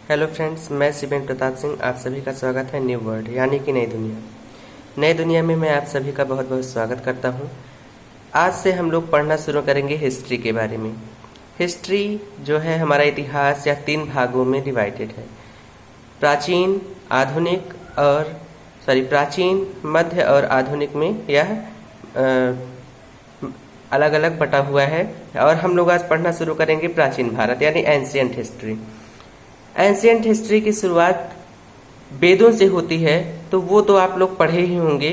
Hello friends, मैं शिवेंद्र प्रताप सिंह। आप सभी का स्वागत है न्यू वर्ल्ड यानी कि नई दुनिया। नई दुनिया में मैं आप सभी का बहुत बहुत स्वागत करता हूं। आज से हम लोग पढ़ना शुरू करेंगे हिस्ट्री के बारे में। हिस्ट्री जो है हमारा इतिहास या 3 भागों में डिवाइडेड है। प्राचीन, आधुनिक और प्राचीन, मध्य और आधुनिक में यह अलग अलग बटा हुआ है। और हम लोग आज पढ़ना शुरू करेंगे प्राचीन भारत यानी एंशिएंट हिस्ट्री। एंशिएंट हिस्ट्री की शुरुआत वेदों से होती है, तो वो तो आप लोग पढ़े ही होंगे।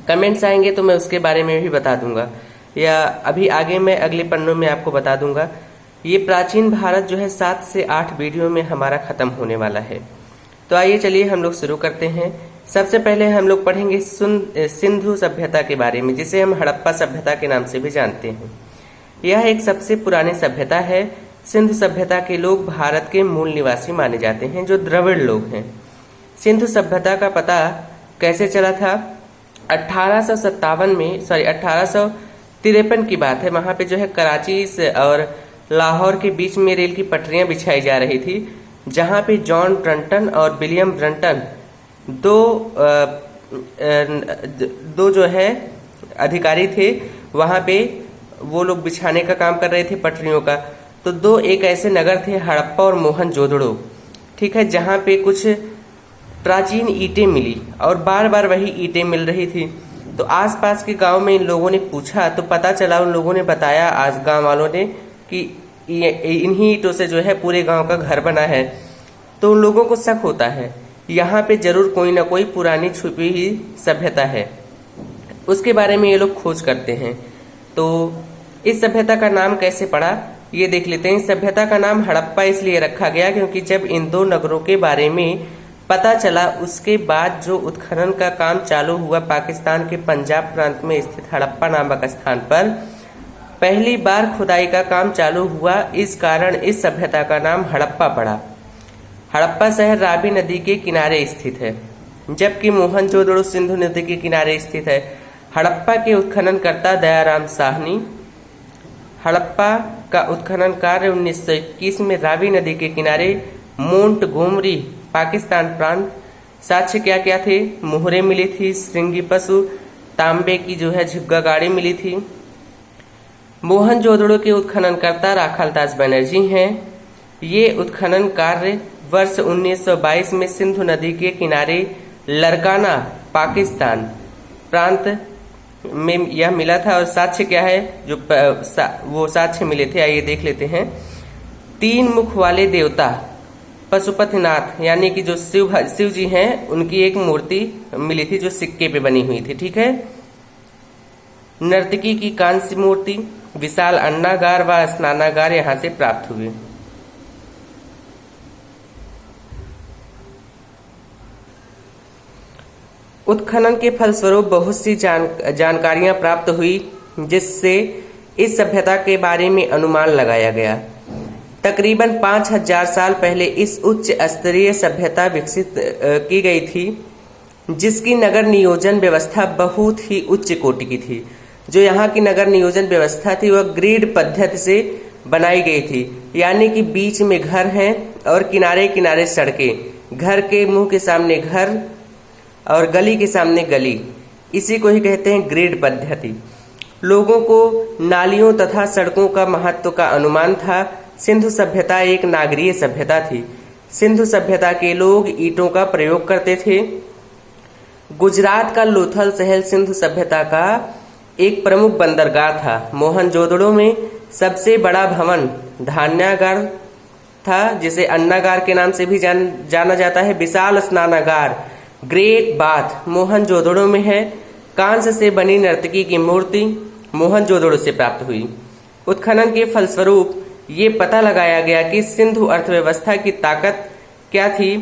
कमेंट्स आएंगे तो मैं उसके बारे में भी बता दूंगा, या अभी आगे मैं अगले पन्नों में आपको बता दूंगा। ये प्राचीन भारत जो है 7 से 8 वीडियो में हमारा खत्म होने वाला है। तो आइए चलिए हम लोग शुरू करते हैं। सबसे पहले हम लोग पढ़ेंगे सिंधु सभ्यता के बारे में, जिसे हम हड़प्पा सभ्यता के नाम से भी जानते हैं। यह एक सबसे पुरानी सभ्यता है। सिंधु सभ्यता के लोग भारत के मूल निवासी माने जाते हैं, जो द्रविड़ लोग हैं। सिंधु सभ्यता का पता कैसे चला था? 1853 की बात है। वहां पे जो है कराची से और लाहौर के बीच में रेल की पटरियां बिछाई जा रही थी, जहां पे जॉन ब्रंटन और विलियम ब्रंटन दो जो है अधिकारी थे। वहां पे वो लोग बिछाने का काम कर रहे थे पटरियों का। तो 2 एक ऐसे नगर थे, हड़प्पा और मोहनजोदड़ो, ठीक है, जहां पे कुछ प्राचीन ईंटें मिली और बार बार वही ईंटें मिल रही थी। तो आसपास के गांव में इन लोगों ने पूछा तो पता चला, उन लोगों ने बताया आज गांव वालों ने कि इन्हीं ईंटों से जो है पूरे गांव का घर बना है। तो उन लोगों को शक होता है यहाँ पे जरूर कोई ना कोई पुरानी छुपी हुई सभ्यता है। उसके बारे में ये लोग खोज करते हैं। तो इस सभ्यता का नाम कैसे पड़ा ये देख लेते हैं। इस सभ्यता का नाम हड़प्पा इसलिए रखा गया क्योंकि जब इन 2 नगरों के बारे में पता चला, उसके बाद जो उत्खनन का काम चालू हुआ पाकिस्तान के पंजाब प्रांत में स्थित हड़प्पा नामक स्थान पर पहली बार खुदाई का काम चालू हुआ। इस कारण इस सभ्यता का नाम हड़प्पा पड़ा। हड़प्पा शहर रावी नदी के किनारे स्थित है, जबकि मोहनजोदड़ो सिंधु नदी के किनारे स्थित है। हड़प्पा के उत्खननकर्ता दयाराम साहनी। हड़प्पा का उत्खनन कार्य 1921 में रावी नदी के किनारे मोंटगोमरी, पाकिस्तान प्रांत। साक्ष्य क्या क्या थे? मुहरे मिली थी, श्रृंगी पशु, तांबे की जो है झिग्गा गाड़ी मिली थी। मोहनजोदड़ो के उत्खननकर्ता राखालदास बनर्जी हैं। ये उत्खनन कार्य वर्ष 1922 में सिंधु नदी के किनारे लरकाना, पाकिस्तान प्रांत में यह मिला था। और साक्ष्य क्या है जो वो साक्ष्य मिले थे, आइए देख लेते हैं। 3 मुख वाले देवता पशुपतिनाथ यानी कि जो शिव जी हैं, उनकी एक मूर्ति मिली थी जो सिक्के पे बनी हुई थी, ठीक है। नर्तकी की कांस्य मूर्ति, विशाल अन्नागार व स्नानागार यहाँ से प्राप्त हुए। उत्खनन के फलस्वरूप बहुत सी जानकारियां प्राप्त हुई, जिससे इस सभ्यता के बारे में अनुमान लगाया गया। तकरीबन 5000 साल पहले इस उच्च स्तरीय सभ्यता विकसित की गई थी, जिसकी नगर नियोजन व्यवस्था बहुत ही उच्च कोटि की थी। जो यहाँ की नगर नियोजन व्यवस्था थी वह ग्रिड पद्धति से बनाई गई थी, यानी कि बीच में घर हैं और किनारे किनारे सड़कें, घर के मुंह के सामने घर और गली के सामने गली। इसी को ही कहते हैं ग्रिड पद्धति। लोगों को नालियों तथा सड़कों का महत्व का अनुमान था। सिंधु सभ्यता एक नागरीय सभ्यता थी। सिंधु सभ्यता के लोग ईंटों का प्रयोग करते थे। गुजरात का लोथल शहर सिंधु सभ्यता का एक प्रमुख बंदरगाह था। मोहनजोदड़ो में सबसे बड़ा भवन धान्यागार था, जिसे अन्नागार के नाम से भी जाना जाता है। विशाल स्नानागार ग्रेट बाथ मोहनजोदड़ो में है। कांस्य से बनी नर्तकी की मूर्ति मोहनजोदड़ो से प्राप्त हुई। उत्खनन के फलस्वरूप ये पता लगाया गया कि सिंधु अर्थव्यवस्था की ताकत क्या थी,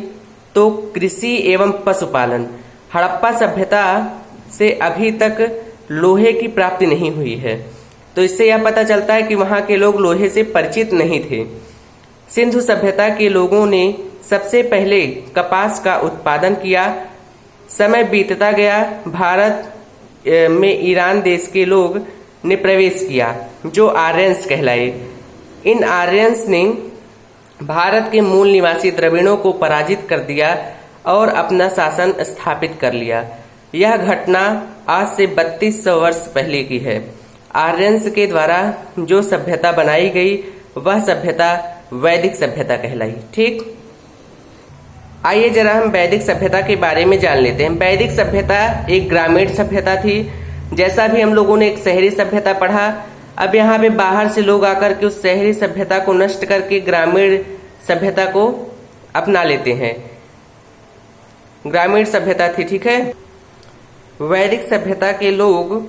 तो कृषि एवं पशुपालन। हड़प्पा सभ्यता से अभी तक लोहे की प्राप्ति नहीं हुई है, तो इससे यह पता चलता है कि वहां के लोग लोहे से परिचित नहीं थे। सिंधु सभ्यता के लोगों ने सबसे पहले कपास का उत्पादन किया। समय बीतता गया, भारत में ईरान देश के लोग ने प्रवेश किया, जो आर्यंस कहलाए। इन आर्यंस ने भारत के मूल निवासी द्रविड़ों को पराजित कर दिया और अपना शासन स्थापित कर लिया। यह घटना आज से 3200 वर्ष पहले की है। आर्यंस के द्वारा जो सभ्यता बनाई गई वह सभ्यता वैदिक सभ्यता कहलाई। ठीक, आइए जरा हम वैदिक सभ्यता के बारे में जान लेते हैं। वैदिक सभ्यता एक ग्रामीण सभ्यता थी। जैसा भी हम लोगों ने एक शहरी सभ्यता पढ़ा, अब यहाँ पे बाहर से लोग आकर के उस शहरी सभ्यता को नष्ट करके ग्रामीण सभ्यता को अपना लेते हैं। ग्रामीण सभ्यता थी, ठीक है। वैदिक सभ्यता के लोग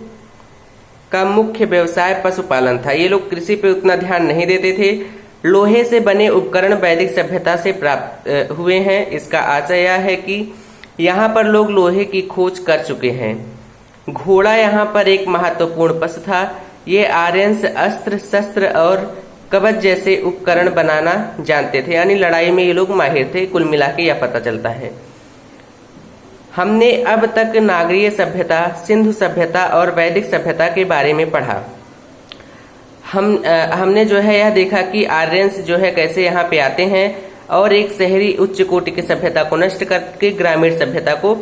का मुख्य व्यवसाय पशुपालन था। ये लोग कृषि पे उतना ध्यान नहीं देते थे। लोहे से बने उपकरण वैदिक सभ्यता से प्राप्त हुए हैं। इसका आशय यह है कि यहाँ पर लोग लोहे की खोज कर चुके हैं। घोड़ा यहाँ पर एक महत्वपूर्ण पशु था। ये आर्यंस अस्त्र शस्त्र और कवच जैसे उपकरण बनाना जानते थे, यानी लड़ाई में ये लोग माहिर थे। कुल मिला के यह पता चलता है। हमने अब तक नागरीय सभ्यता, सिंधु सभ्यता और वैदिक सभ्यता के बारे में पढ़ा। हमने जो है यह देखा कि आर्यंस जो है कैसे यहाँ पे आते हैं और एक शहरी उच्च कोटि की सभ्यता को नष्ट करके ग्रामीण सभ्यता को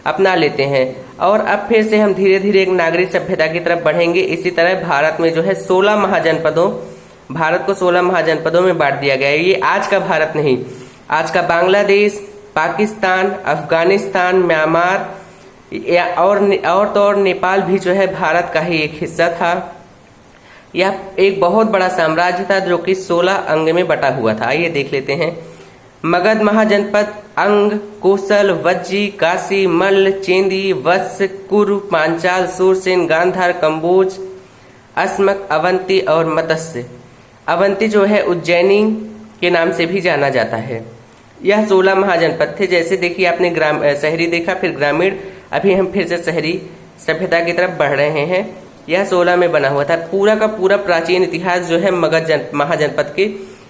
अपना लेते हैं। और अब फिर से हम धीरे धीरे एक नागरिक सभ्यता की तरफ बढ़ेंगे। इसी तरह भारत में जो है 16 महाजनपदों, भारत को 16 महाजनपदों में बांट दिया गया है। ये आज का भारत नहीं, आज का बांग्लादेश, पाकिस्तान, अफगानिस्तान, म्यांमार और नेपाल भी जो है भारत का ही एक हिस्सा था। यह एक बहुत बड़ा साम्राज्य था जो कि 16 अंग में बटा हुआ था। आइए देख लेते हैं। मगध महाजनपद, अंग, कोसल, वज्जी, काशी, मल्ल, चेंदी, वत्स, कुरु, पांचाल, सूरसेन, गांधार, कंबोज, अस्मक, अवंती और मत्स्य। अवंती जो है उज्जैनी के नाम से भी जाना जाता है। यह 16 महाजनपद थे। जैसे देखिए आपने शहरी देखा, फिर ग्रामीण, अभी हम फिर से शहरी सभ्यता की तरफ बढ़ रहे हैं। यह 16 में बना हुआ था। पूरा का पूरा प्राचीन इतिहास जो है मगध महाजनपद के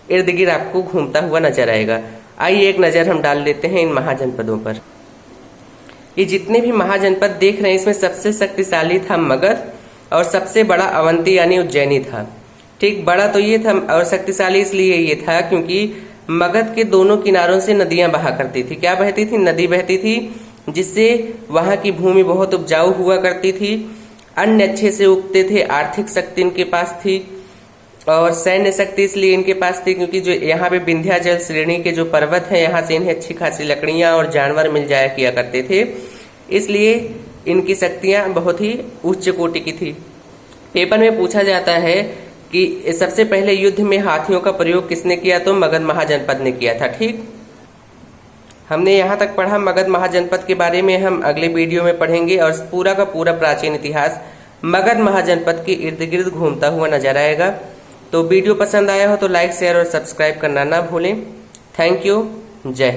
इर्द गिर्द आपको घूमता हुआ नजर आएगा। आइए एक नजर हम डाल लेते हैं इन महाजनपदों पर। ये जितने भी महाजनपद देख रहे हैं, इसमें सबसे शक्तिशाली था मगध और सबसे बड़ा अवंती यानी उज्जैनी था। ठीक, बड़ा तो ये था और शक्तिशाली इसलिए ये था क्योंकि मगध के दोनों किनारों से नदियां बहा करती थी। क्या बहती थी? नदी बहती थी, जिससे वहां की भूमि बहुत उपजाऊ हुआ करती थी। अन्न अच्छे से उगते थे। आर्थिक शक्ति इनके पास थी और सैन्य शक्ति इसलिए इनके पास थी क्योंकि जो यहाँ पे विंध्याचल श्रेणी के जो पर्वत हैं, यहाँ से इन्हें अच्छी खासी लकड़ियां और जानवर मिल जाया किया करते थे। इसलिए इनकी शक्तियां बहुत ही उच्च कोटि की थी। पेपर में पूछा जाता है कि सबसे पहले युद्ध में हाथियों का प्रयोग किसने किया? तो मगध महाजनपद ने किया था। ठीक, हमने यहाँ तक पढ़ा। मगध महाजनपद के बारे में हम अगले वीडियो में पढ़ेंगे और पूरा का पूरा प्राचीन इतिहास मगध महाजनपद के इर्द गिर्द घूमता हुआ नजर आएगा। तो वीडियो पसंद आया हो तो लाइक, शेयर और सब्सक्राइब करना ना भूलें। Thank you. जय